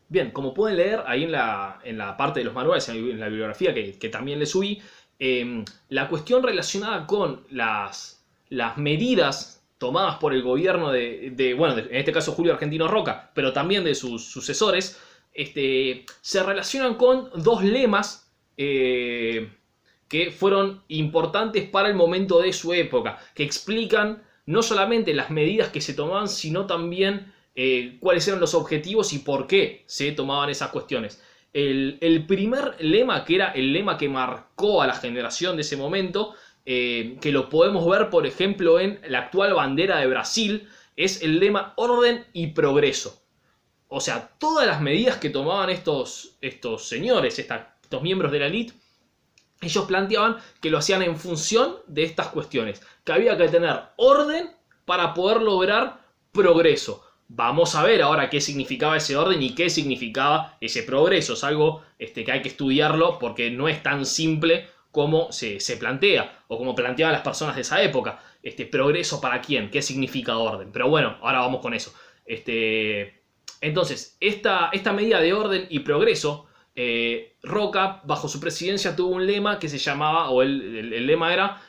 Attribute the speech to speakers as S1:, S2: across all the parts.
S1: Bien, como pueden leer ahí en la parte de los manuales, en la bibliografía que también le subí, la cuestión relacionada con las medidas tomadas por el gobierno bueno, en este caso Julio Argentino Roca, pero también de sus sucesores, se relacionan con dos lemas que fueron importantes para el momento de su época, que explican no solamente las medidas que se tomaban, sino también cuáles eran los objetivos y por qué se tomaban esas cuestiones. El primer lema, que era el lema que marcó a la generación de ese momento, que lo podemos ver, por ejemplo, en la actual bandera de Brasil, es el lema orden y progreso. O sea, todas las medidas que tomaban estos señores, estos miembros de la élite, ellos planteaban que lo hacían en función de estas cuestiones, que había que tener orden para poder lograr progreso. Vamos a ver ahora qué significaba ese orden y qué significaba ese progreso. Es algo que hay que estudiarlo porque no es tan simple como se plantea o como planteaban las personas de esa época. ¿Progreso para quién? ¿Qué significa orden? Pero bueno, ahora vamos con eso. Entonces, esta medida de orden y progreso, Roca, bajo su presidencia, tuvo un lema que se llamaba, o el lema era,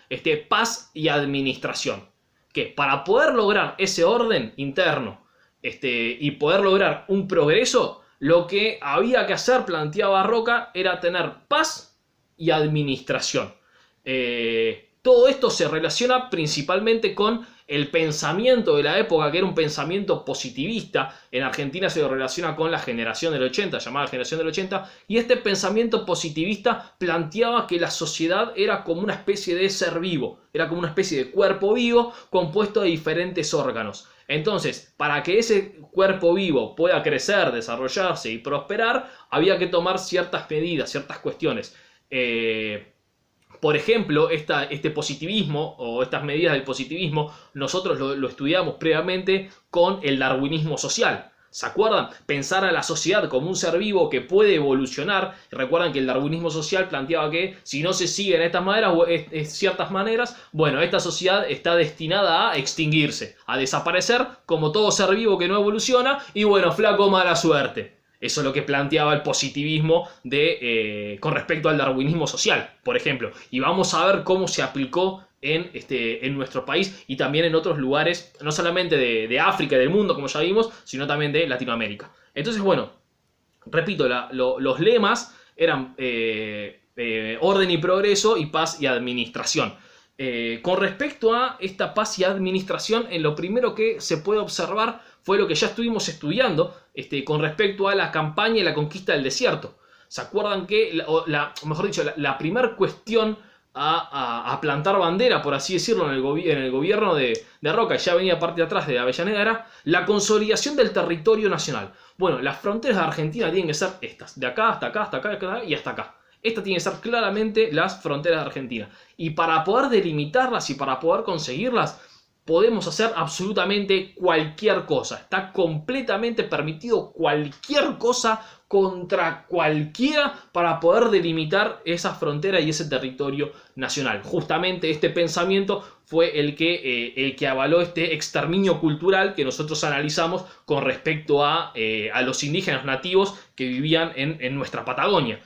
S1: paz y administración. Que para poder lograr ese orden interno y poder lograr un progreso, lo que había que hacer, planteaba Roca, era tener paz y administración. Todo esto se relaciona principalmente con el pensamiento de la época, que era un pensamiento positivista. En Argentina se lo relaciona con la generación del 80, llamada generación del 80, y este pensamiento positivista planteaba que la sociedad era como una especie de ser vivo, era como una especie de cuerpo vivo compuesto de diferentes órganos. Entonces, para que ese cuerpo vivo pueda crecer, desarrollarse y prosperar, había que tomar ciertas medidas, ciertas cuestiones. Por ejemplo, este positivismo o estas medidas del positivismo, nosotros lo estudiamos previamente con el darwinismo social. ¿Se acuerdan? Pensar a la sociedad como un ser vivo que puede evolucionar. Recuerdan que el darwinismo social planteaba que si no se siguen estas maneras, ciertas maneras, bueno, esta sociedad está destinada a extinguirse, a desaparecer como todo ser vivo que no evoluciona y bueno, flaco, mala suerte. Eso es lo que planteaba el positivismo con respecto al darwinismo social, por ejemplo. Y vamos a ver cómo se aplicó en nuestro país y también en otros lugares, no solamente de África y del mundo, como ya vimos, sino también de Latinoamérica. Entonces, bueno, repito, los lemas eran orden y progreso y paz y administración. Con respecto a esta paz y administración, en lo primero que se puede observar fue lo que ya estuvimos estudiando con respecto a la campaña y la conquista del desierto. ¿Se acuerdan que, mejor dicho, la primera cuestión a plantar bandera, por así decirlo, en el gobierno de Roca, ya venía parte de atrás de Avellaneda, era la consolidación del territorio nacional? Bueno, las fronteras de Argentina tienen que ser estas, de acá hasta acá, hasta acá, hasta acá y hasta acá. Estas tienen que ser claramente las fronteras de Argentina. Y para poder delimitarlas y para poder conseguirlas, podemos hacer absolutamente cualquier cosa. Está completamente permitido cualquier cosa contra cualquiera para poder delimitar esa frontera y ese territorio nacional. Justamente este pensamiento fue el que avaló este exterminio cultural que nosotros analizamos con respecto a los indígenas nativos que vivían en nuestra Patagonia.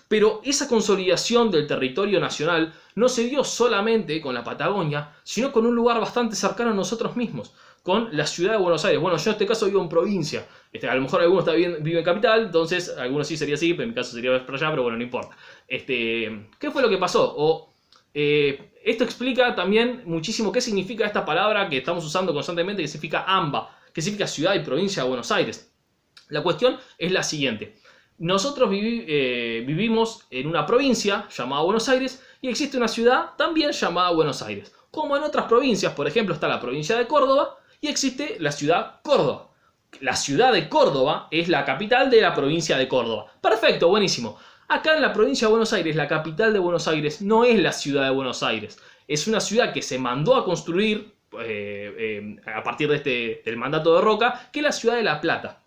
S1: Pero esa consolidación del territorio nacional no se dio solamente con la Patagonia, sino con un lugar bastante cercano a nosotros mismos, con la ciudad de Buenos Aires. Bueno, yo en este caso vivo en provincia, a lo mejor algunos viven en capital, entonces algunos sí sería así, pero en mi caso sería para allá, pero bueno, no importa. ¿Qué fue lo que pasó? Esto explica también muchísimo qué significa esta palabra que estamos usando constantemente, que significa AMBA, que significa ciudad y provincia de Buenos Aires. La cuestión es la siguiente. Nosotros vivimos en una provincia llamada Buenos Aires y existe una ciudad también llamada Buenos Aires. Como en otras provincias, por ejemplo, está la provincia de Córdoba y existe la ciudad Córdoba. La ciudad de Córdoba es la capital de la provincia de Córdoba. Perfecto, buenísimo. Acá en la provincia de Buenos Aires, la capital de Buenos Aires no es la ciudad de Buenos Aires. Es una ciudad que se mandó a construir a partir del mandato de Roca, que es la ciudad de La Plata.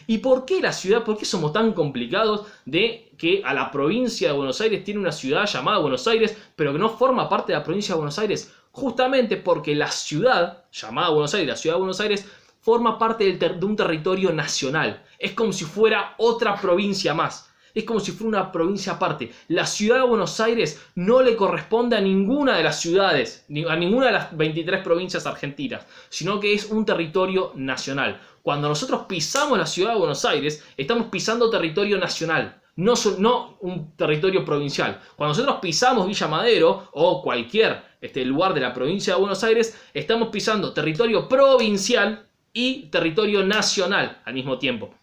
S1: ¿Y por qué la ciudad? ¿Por qué somos tan complicados de que a la provincia de Buenos Aires tiene una ciudad llamada Buenos Aires, pero que no forma parte de la provincia de Buenos Aires? Justamente porque la ciudad llamada Buenos Aires, la ciudad de Buenos Aires, forma parte de un territorio nacional. Es como si fuera otra provincia más. Es como si fuera una provincia aparte. La ciudad de Buenos Aires no le corresponde a ninguna de las ciudades, a ninguna de las 23 provincias argentinas, sino que es un territorio nacional. Cuando nosotros pisamos la ciudad de Buenos Aires, estamos pisando territorio nacional, no un territorio provincial. Cuando nosotros pisamos Villa Madero o cualquier lugar de la provincia de Buenos Aires, estamos pisando territorio provincial y territorio nacional al mismo tiempo.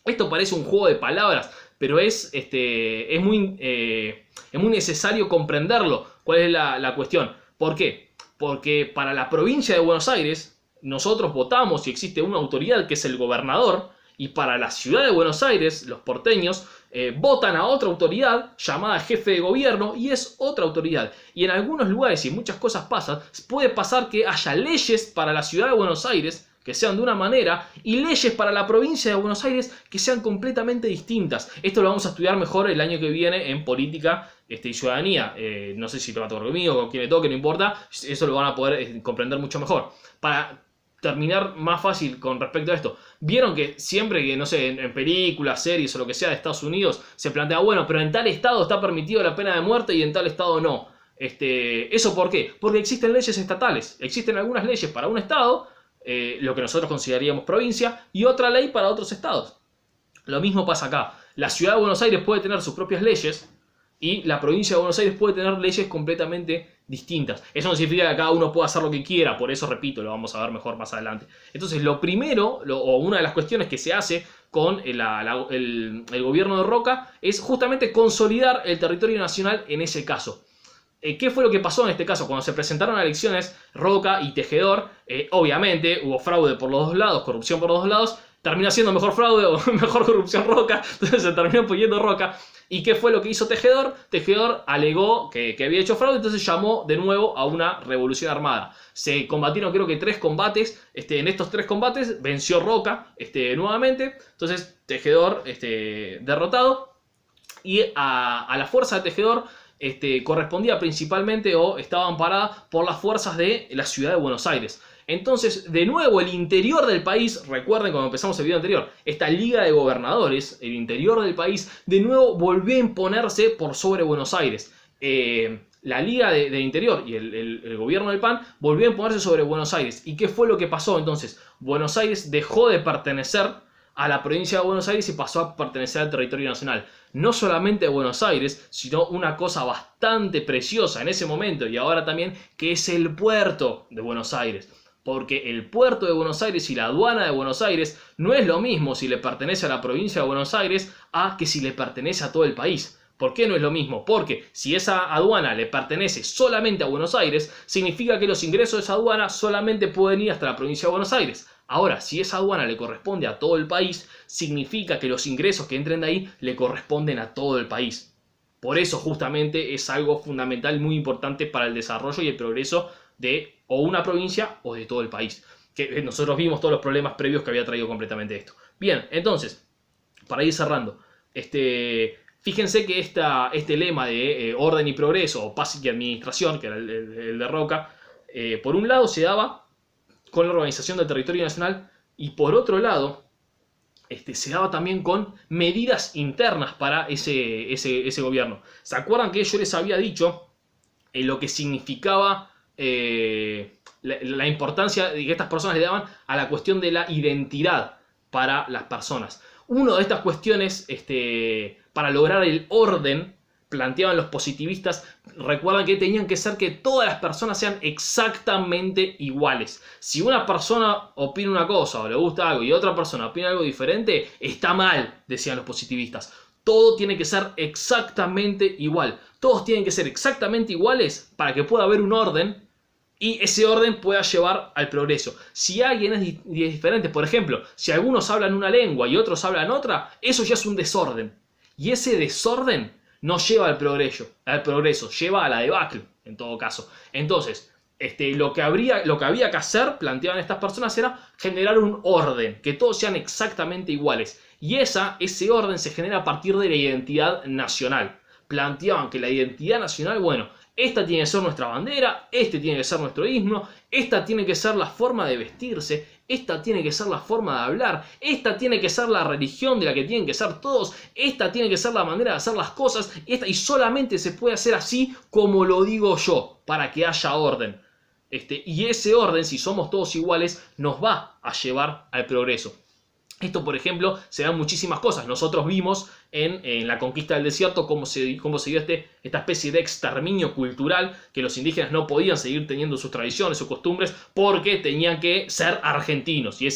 S1: Esto parece un juego de palabras, pero es muy necesario comprenderlo. ¿Cuál es la cuestión? ¿Por qué? Porque para la provincia de Buenos Aires nosotros votamos y existe una autoridad que es el gobernador, y para la ciudad de Buenos Aires los porteños votan a otra autoridad llamada jefe de gobierno y es otra autoridad. Y en algunos lugares, y muchas cosas pasan, puede pasar que haya leyes para la ciudad de Buenos Aires que sean de una manera y leyes para la provincia de Buenos Aires que sean completamente distintas. Esto lo vamos a estudiar mejor el año que viene en política y ciudadanía. No sé si lo va a tocar conmigo o con quien le toque, no importa. Eso lo van a poder comprender mucho mejor. Para terminar más fácil con respecto a esto, vieron que siempre que, no sé, en películas, series o lo que sea de Estados Unidos se plantea, bueno, pero en tal estado está permitido la pena de muerte y en tal estado no. ¿Eso por qué? Porque existen leyes estatales. Existen algunas leyes para un estado, lo que nosotros consideraríamos provincia, y otra ley para otros estados. Lo mismo pasa acá. La ciudad de Buenos Aires puede tener sus propias leyes y la provincia de Buenos Aires puede tener leyes completamente distintas. Eso no significa que cada uno pueda hacer lo que quiera, por eso repito, lo vamos a ver mejor más adelante. Entonces lo primero, o una de las cuestiones que se hace con el gobierno de Roca es justamente consolidar el territorio nacional en ese caso. ¿Qué fue lo que pasó en este caso? Cuando se presentaron a elecciones Roca y Tejedor, obviamente hubo fraude por los dos lados, corrupción por los dos lados, termina siendo mejor fraude o mejor corrupción Roca, entonces se terminó poniendo Roca. ¿Y qué fue lo que hizo Tejedor? Tejedor alegó que había hecho fraude, entonces llamó de nuevo a una revolución armada. Se combatieron creo que 3 combates, en estos 3 combates venció Roca nuevamente, entonces Tejedor derrotado, y a la fuerza de Tejedor correspondía principalmente o estaba amparada por las fuerzas de la ciudad de Buenos Aires. Entonces, de nuevo, el interior del país, recuerden cuando empezamos el video anterior, esta liga de gobernadores, el interior del país, de nuevo volvió a imponerse por sobre Buenos Aires. La liga del interior y el gobierno del PAN volvió a imponerse sobre Buenos Aires. ¿Y qué fue lo que pasó entonces? Buenos Aires dejó de pertenecer a la provincia de Buenos Aires y pasó a pertenecer al territorio nacional. No solamente a Buenos Aires, sino una cosa bastante preciosa en ese momento y ahora también, que es el puerto de Buenos Aires. Porque el puerto de Buenos Aires y la aduana de Buenos Aires no es lo mismo si le pertenece a la provincia de Buenos Aires a que si le pertenece a todo el país. ¿Por qué no es lo mismo? Porque si esa aduana le pertenece solamente a Buenos Aires, significa que los ingresos de esa aduana solamente pueden ir hasta la provincia de Buenos Aires. Ahora, si esa aduana le corresponde a todo el país, significa que los ingresos que entren de ahí le corresponden a todo el país. Por eso justamente es algo fundamental, muy importante para el desarrollo y el progreso de o una provincia o de todo el país. Que nosotros vimos todos los problemas previos que había traído completamente esto. Bien, entonces, para ir cerrando, fíjense que este lema de orden y progreso, o paz y administración, que era el de Roca, por un lado se daba con la organización del territorio nacional y por otro lado se daba también con medidas internas para ese gobierno. ¿Se acuerdan que yo les había dicho lo que significaba la importancia que estas personas le daban a la cuestión de la identidad para las personas? Una de estas cuestiones, para lograr el orden, planteaban los positivistas, recuerdan que tenían que ser que todas las personas sean exactamente iguales. Si una persona opina una cosa o le gusta algo y otra persona opina algo diferente, está mal, decían los positivistas. Todo tiene que ser exactamente igual. Todos tienen que ser exactamente iguales para que pueda haber un orden y ese orden pueda llevar al progreso. Si alguien es diferente, por ejemplo, si algunos hablan una lengua y otros hablan otra, eso ya es un desorden. Y ese desorden no lleva al progreso, lleva a la debacle, en todo caso. Entonces, lo que había que hacer, planteaban estas personas, era generar un orden, que todos sean exactamente iguales. Y ese orden se genera a partir de la identidad nacional. Planteaban que la identidad nacional, bueno, esta tiene que ser nuestra bandera, este tiene que ser nuestro himno, esta tiene que ser la forma de vestirse, esta tiene que ser la forma de hablar, esta tiene que ser la religión de la que tienen que ser todos, esta tiene que ser la manera de hacer las cosas, y solamente se puede hacer así como lo digo yo, para que haya orden. Y ese orden, si somos todos iguales, nos va a llevar al progreso. Esto, por ejemplo, se da en muchísimas cosas. Nosotros vimos en la conquista del desierto cómo se dio esta especie de exterminio cultural, que los indígenas no podían seguir teniendo sus tradiciones, sus costumbres, porque tenían que ser argentinos. Y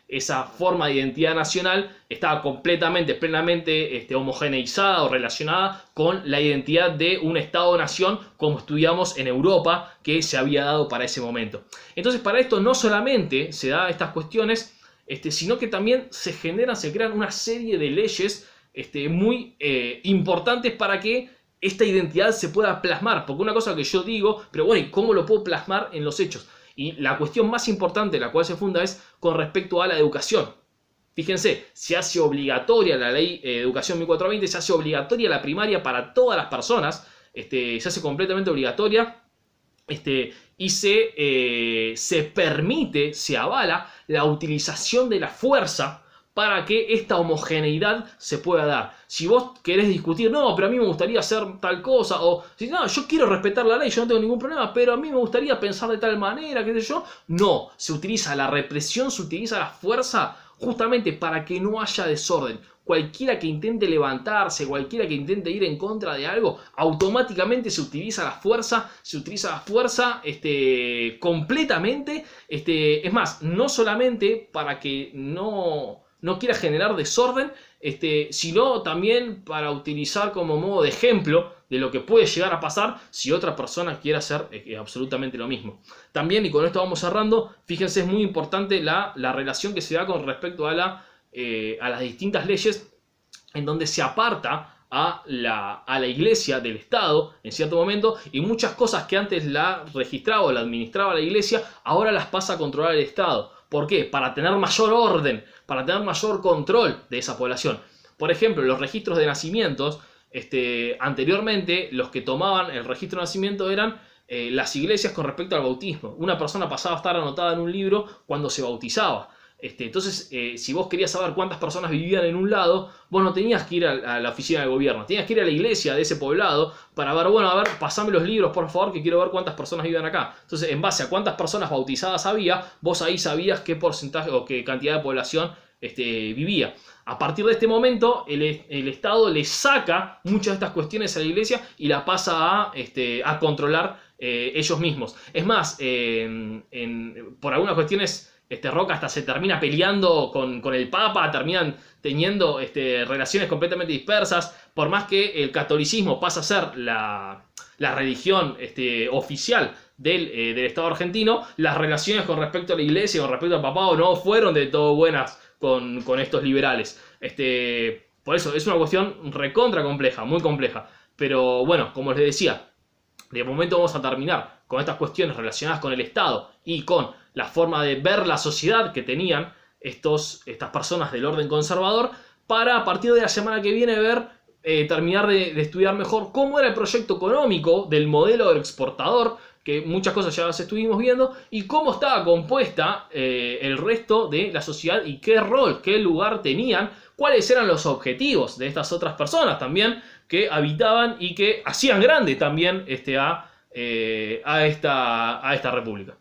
S1: esa forma de identidad nacional estaba completamente, plenamente homogeneizada o relacionada con la identidad de un Estado-nación, como estudiamos en Europa, que se había dado para ese momento. Entonces, para esto no solamente se da estas cuestiones, sino que también se crean una serie de leyes muy importantes para que esta identidad se pueda plasmar. Porque una cosa que yo digo, pero bueno, ¿y cómo lo puedo plasmar en los hechos? Y la cuestión más importante en la cual se funda es con respecto a la educación. Fíjense, se hace obligatoria la ley de educación 1420, se hace obligatoria la primaria para todas las personas, se hace completamente obligatoria. Y se permite, se avala la utilización de la fuerza para que esta homogeneidad se pueda dar. Si vos querés discutir, no, pero a mí me gustaría hacer tal cosa, o si no, yo quiero respetar la ley, yo no tengo ningún problema, pero a mí me gustaría pensar de tal manera, qué sé yo, no, se utiliza la represión, se utiliza la fuerza justamente para que no haya desorden. Cualquiera que intente levantarse, cualquiera que intente ir en contra de algo, automáticamente se utiliza la fuerza, completamente. Es más, no solamente para que no quiera generar desorden, sino también para utilizar como modo de ejemplo de lo que puede llegar a pasar si otra persona quiere hacer absolutamente lo mismo. También, y con esto vamos cerrando, fíjense, es muy importante la relación que se da con respecto a las distintas leyes, en donde se aparta a la iglesia del Estado en cierto momento, y muchas cosas que antes la registraba o la administraba la iglesia, ahora las pasa a controlar el Estado. ¿Por qué? Para tener mayor orden, para tener mayor control de esa población. Por ejemplo, los registros de nacimientos, anteriormente los que tomaban el registro de nacimiento eran las iglesias con respecto al bautismo. Una persona pasaba a estar anotada en un libro cuando se bautizaba. Entonces, si vos querías saber cuántas personas vivían en un lado, vos no tenías que ir a la oficina del gobierno, tenías que ir a la iglesia de ese poblado para ver, bueno, a ver, pasame los libros, por favor, que quiero ver cuántas personas vivían acá. Entonces, en base a cuántas personas bautizadas había, vos ahí sabías qué porcentaje o qué cantidad de población vivía. A partir de este momento, el Estado le saca muchas de estas cuestiones a la iglesia y la pasa a controlar ellos mismos. Es más, por algunas cuestiones, Roca hasta se termina peleando con el Papa, terminan teniendo relaciones completamente dispersas. Por más que el catolicismo pasa a ser la religión oficial del Estado argentino, las relaciones con respecto a la iglesia, con respecto al papado, no fueron de todo buenas con estos liberales. Por eso es una cuestión recontra compleja, muy compleja. Pero bueno, como les decía, de momento vamos a terminar con estas cuestiones relacionadas con el Estado y con la forma de ver la sociedad que tenían estas personas del orden conservador, para a partir de la semana que viene terminar de estudiar mejor cómo era el proyecto económico del modelo del exportador, que muchas cosas ya las estuvimos viendo, y cómo estaba compuesta el resto de la sociedad y qué rol, qué lugar tenían, cuáles eran los objetivos de estas otras personas también que habitaban y que hacían grande también a esta república.